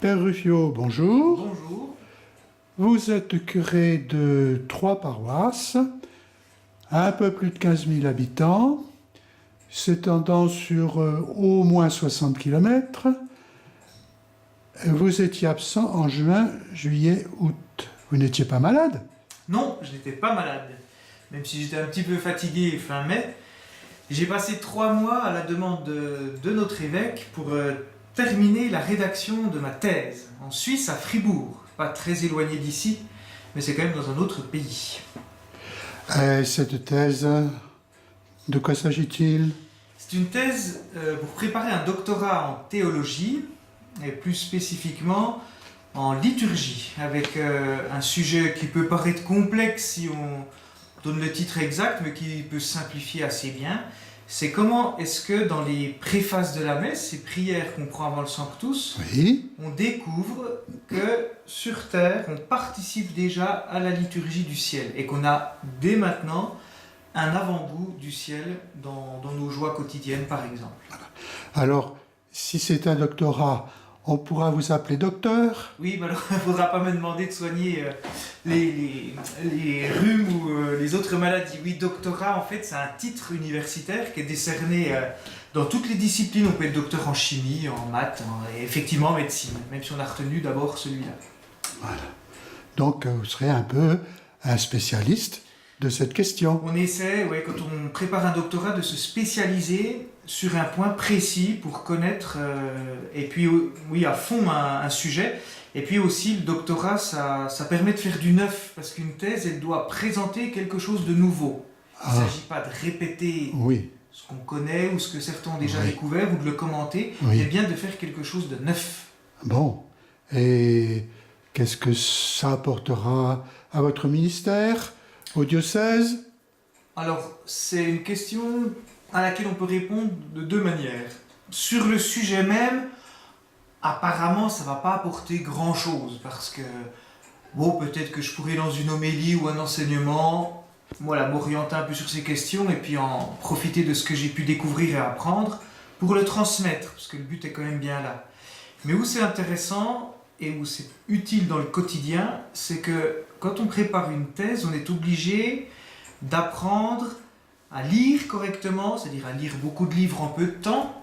Père Ruffio, bonjour. Bonjour. Vous êtes curé de 3 paroisses, un peu plus de 15 000 habitants, s'étendant sur au moins 60 km. Vous étiez absent en juin, juillet, août. Vous n'étiez pas malade? Non, je n'étais pas malade. Même si j'étais un petit peu fatigué fin mai, j'ai passé 3 mois à la demande de notre évêque pour terminer la rédaction de ma thèse en Suisse, à Fribourg. Pas très éloigné d'ici, mais c'est quand même dans un autre pays. Cette thèse, de quoi s'agit-il? C'est une thèse pour préparer un doctorat en théologie, et plus spécifiquement en liturgie, avec un sujet qui peut paraître complexe si on donne le titre exact, mais qui peut se simplifier assez bien. C'est comment est-ce que dans les préfaces de la messe, ces prières qu'on prend avant le Sanctus, Oui. on découvre que sur terre, on participe déjà à la liturgie du ciel et qu'on a dès maintenant un avant-goût du ciel dans nos joies quotidiennes, par exemple. Alors, si c'est un doctorat, on pourra vous appeler docteur? Oui, mais alors il ne faudra pas me demander de soigner les rhumes ou les autres maladies. Oui, doctorat, en fait, c'est un titre universitaire qui est décerné dans toutes les disciplines. On peut être docteur en chimie, en maths, et effectivement en médecine, même si on a retenu d'abord celui-là. Voilà. Donc, vous serez un peu un spécialiste de cette question. On essaie, ouais, quand on prépare un doctorat, de se spécialiser sur un point précis pour connaître, et puis oui, à fond un sujet. Et puis aussi, le doctorat, ça permet de faire du neuf, parce qu'une thèse, elle doit présenter quelque chose de nouveau. Il ne s'agit pas de répéter Oui. ce qu'on connaît ou ce que certains ont déjà Oui. découvert ou de le commenter, Oui. mais bien de faire quelque chose de neuf. Bon. Et qu'est-ce que ça apportera à votre ministère, au diocèse? Alors, c'est une question à laquelle on peut répondre de deux manières. Sur le sujet même, apparemment, ça ne va pas apporter grand-chose, parce que, bon, peut-être que je pourrais dans une homélie ou un enseignement, voilà, m'orienter un peu sur ces questions et puis en profiter de ce que j'ai pu découvrir et apprendre pour le transmettre, parce que le but est quand même bien là. Mais où c'est intéressant et où c'est utile dans le quotidien, c'est que quand on prépare une thèse, on est obligé d'apprendre à lire correctement, c'est-à-dire à lire beaucoup de livres en peu de temps.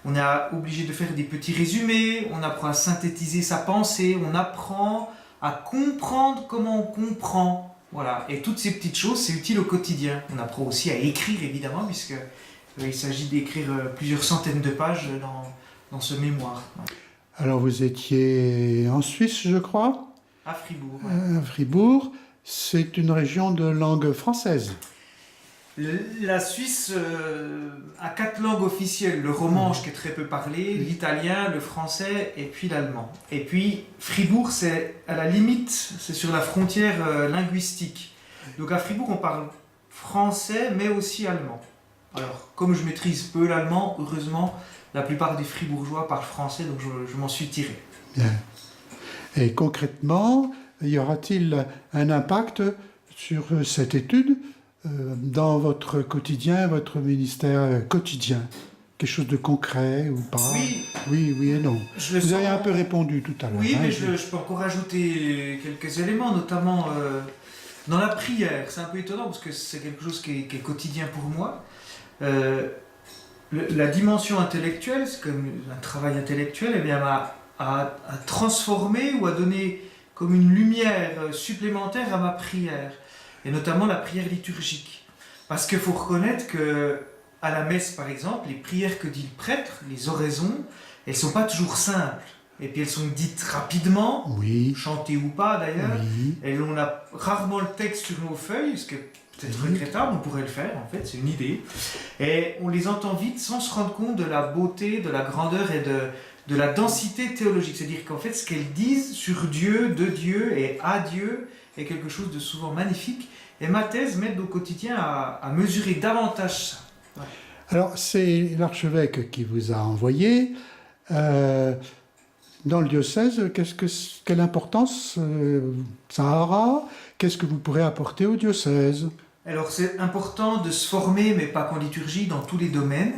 On est obligé de faire des petits résumés, on apprend à synthétiser sa pensée, on apprend à comprendre comment on comprend. Voilà. Et toutes ces petites choses, c'est utile au quotidien. On apprend aussi à écrire, évidemment, puisqu'il s'agit d'écrire plusieurs centaines de pages dans ce mémoire. Ouais. Alors, vous étiez en Suisse, je crois? À Fribourg. Ouais. Fribourg, c'est une région de langue française. La Suisse a 4 langues officielles, le romanche qui est très peu parlé, l'italien, le français et puis l'allemand. Et puis Fribourg, c'est à la limite, c'est sur la frontière linguistique. Donc à Fribourg, on parle français mais aussi allemand. Alors, comme je maîtrise peu l'allemand, heureusement, la plupart des Fribourgeois parlent français, donc je m'en suis tiré. Bien. Et concrètement, y aura-t-il un impact sur cette étude dans votre quotidien, votre ministère quotidien? Quelque chose de concret ou pas? Oui. Oui et non. Vous avez sens... un peu répondu tout à l'heure. Oui, mais je peux encore ajouter quelques éléments, notamment dans la prière. C'est un peu étonnant parce que c'est quelque chose qui est quotidien pour moi. La dimension intellectuelle, c'est comme un travail intellectuel, eh bien, a transformé ou a donné comme une lumière supplémentaire à ma prière, et notamment la prière liturgique. Parce qu'il faut reconnaître que à la messe, par exemple, les prières que dit le prêtre, les oraisons, elles ne sont pas toujours simples. Et puis elles sont dites rapidement, oui, chantées ou pas d'ailleurs, oui, et on a rarement le texte sur nos feuilles, ce qui est peut-être regrettable, on pourrait le faire en fait, c'est une idée. Et on les entend vite sans se rendre compte de la beauté, de la grandeur et de la densité théologique. C'est-à-dire qu'en fait, ce qu'elles disent sur Dieu, de Dieu et à Dieu est quelque chose de souvent magnifique. Et ma thèse m'aide au quotidien à mesurer davantage ça. Ouais. Alors, c'est l'archevêque qui vous a envoyé. Dans le diocèse, quelle importance ça aura? Qu'est-ce que vous pourrez apporter au diocèse? Alors, c'est important de se former, mais pas qu'en liturgie, dans tous les domaines,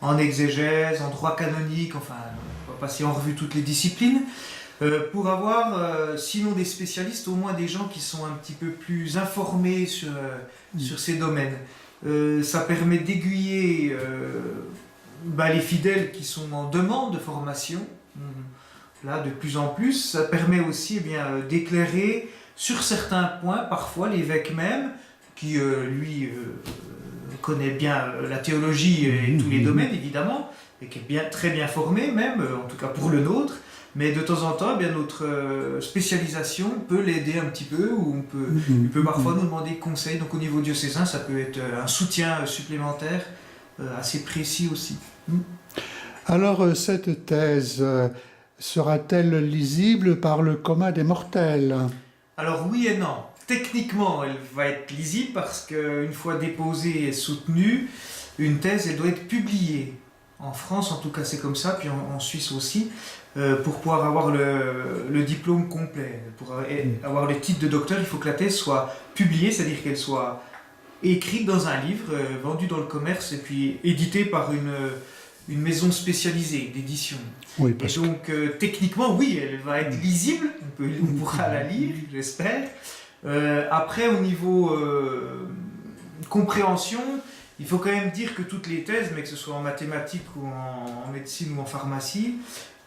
en exégèse, en droit canonique, enfin, on va passer en revue toutes les disciplines. Pour avoir, sinon des spécialistes, au moins des gens qui sont un petit peu plus informés sur ces domaines. Ça permet d'aiguiller les fidèles qui sont en demande de formation. Là, de plus en plus, ça permet aussi d'éclairer sur certains points, parfois l'évêque même, qui lui connaît bien la théologie et tous les domaines évidemment, et qui est très bien formé même, en tout cas pour le nôtre, mais de temps en temps, notre spécialisation peut l'aider un petit peu, ou il peut parfois nous demander conseil, donc au niveau diocésain, ça peut être un soutien supplémentaire assez précis aussi. Alors, cette thèse sera-t-elle lisible par le commun des mortels? Alors oui et non. Techniquement, elle va être lisible parce qu'une fois déposée et soutenue, une thèse, elle doit être publiée. En France, en tout cas, c'est comme ça, puis en Suisse aussi, pour pouvoir avoir le diplôme complet. Pour avoir le titre de docteur, il faut que la thèse soit publiée, c'est-à-dire qu'elle soit écrite dans un livre, vendue dans le commerce, et puis éditée par une maison spécialisée d'édition. Oui, et donc, techniquement, oui, elle va être lisible, on pourra la lire, j'espère. Après, au niveau compréhension, il faut quand même dire que toutes les thèses, mais que ce soit en mathématiques ou en médecine ou en pharmacie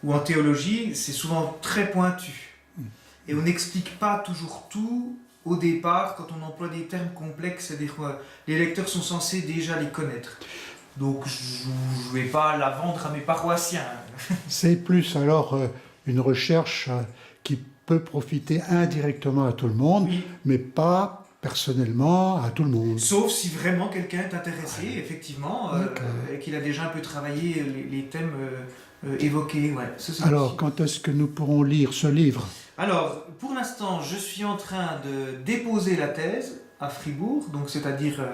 ou en théologie, c'est souvent très pointu. Et on n'explique pas toujours tout au départ quand on emploie des termes complexes, c'est-à-dire que les lecteurs sont censés déjà les connaître. Donc je ne vais pas la vendre à mes paroissiens. C'est plus alors une recherche qui peut profiter indirectement à tout le monde, oui, mais pas personnellement à tout le monde. Sauf si vraiment quelqu'un est intéressé, effectivement, et qu'il a déjà un peu travaillé les thèmes évoqués. Ouais, alors, quand est-ce que nous pourrons lire ce livre? Alors, pour l'instant, je suis en train de déposer la thèse à Fribourg, donc c'est-à-dire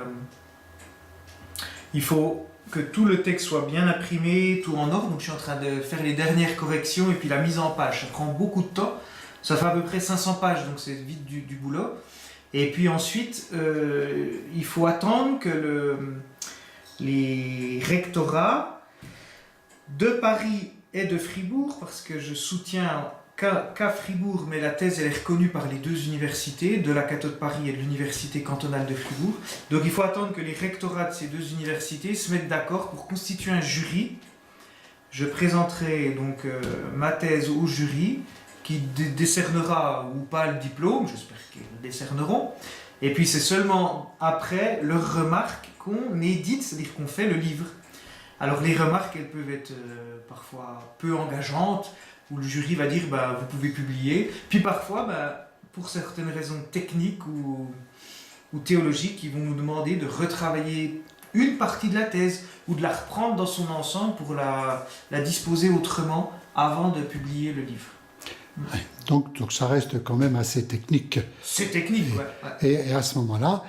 il faut que tout le texte soit bien imprimé, tout en ordre, donc je suis en train de faire les dernières corrections et puis la mise en page. Ça prend beaucoup de temps, ça fait à peu près 500 pages, donc c'est vite du boulot. Et puis ensuite, il faut attendre que les rectorats de Paris et de Fribourg, parce que je soutiens qu'à Fribourg, mais la thèse elle est reconnue par les deux universités, de la cathode Paris et de l'université cantonale de Fribourg. Donc il faut attendre que les rectorats de ces deux universités se mettent d'accord pour constituer un jury. Je présenterai donc ma thèse au jury, qui décernera ou pas le diplôme, j'espère qu'ils le décerneront. Et puis c'est seulement après leurs remarques qu'on édite, c'est-à-dire qu'on fait le livre. Alors les remarques, elles peuvent être parfois peu engageantes, où le jury va dire vous pouvez publier. Puis parfois, pour certaines raisons techniques ou théologiques, ils vont nous demander de retravailler une partie de la thèse ou de la reprendre dans son ensemble pour la disposer autrement avant de publier le livre. Ouais, donc ça reste quand même assez technique. C'est technique, ouais. Et à ce moment-là,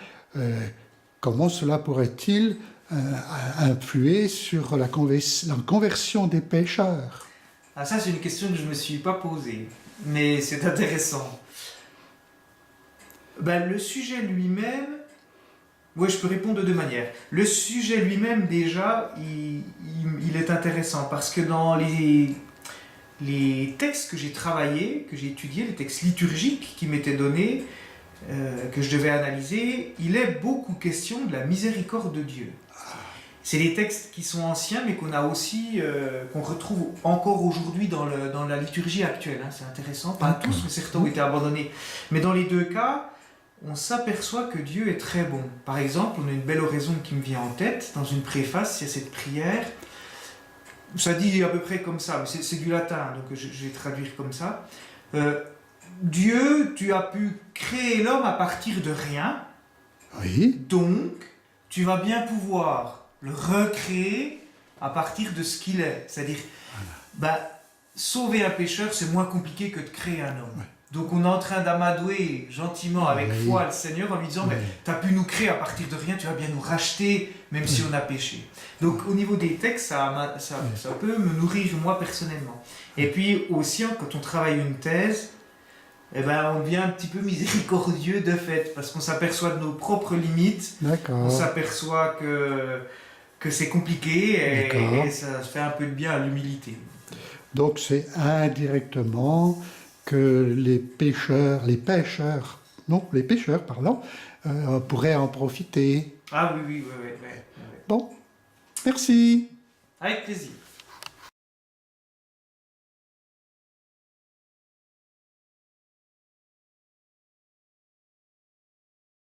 comment cela pourrait-il influer sur la conversion des pécheurs? Ah, ça, c'est une question que je ne me suis pas posée, mais c'est intéressant. Le sujet lui-même, oui, je peux répondre de deux manières. Le sujet lui-même, déjà, il est intéressant parce que dans les textes que j'ai travaillés, que j'ai étudiés, les textes liturgiques qui m'étaient donnés, que je devais analyser, il est beaucoup question de la miséricorde de Dieu. C'est des textes qui sont anciens, mais qu'on a aussi, qu'on retrouve encore aujourd'hui dans la liturgie actuelle. Hein. C'est intéressant, pas tous, mais certains ont été abandonnés. Mais dans les deux cas, on s'aperçoit que Dieu est très bon. Par exemple, on a une belle oraison qui me vient en tête, dans une préface, il y a cette prière. Ça dit à peu près comme ça, mais c'est du latin, donc je vais traduire comme ça. Dieu, tu as pu créer l'homme à partir de rien. Oui. Donc, tu vas bien pouvoir le recréer à partir de ce qu'il est. C'est-à-dire, sauver un pécheur, c'est moins compliqué que de créer un homme. Ouais. Donc on est en train d'amadouer gentiment avec foi le Seigneur en lui disant tu as pu nous créer à partir de rien, tu vas bien nous racheter même si on a péché. Donc au niveau des textes, ça peut me nourrir moi personnellement. Et puis aussi, quand on travaille une thèse, on devient un petit peu miséricordieux de fait, parce qu'on s'aperçoit de nos propres limites, on s'aperçoit que c'est compliqué et ça fait un peu de bien à l'humilité. Donc c'est indirectement que les pêcheurs, pardon, pourraient en profiter. Ah oui, oui, oui, oui, oui, oui. Bon, merci. Avec plaisir.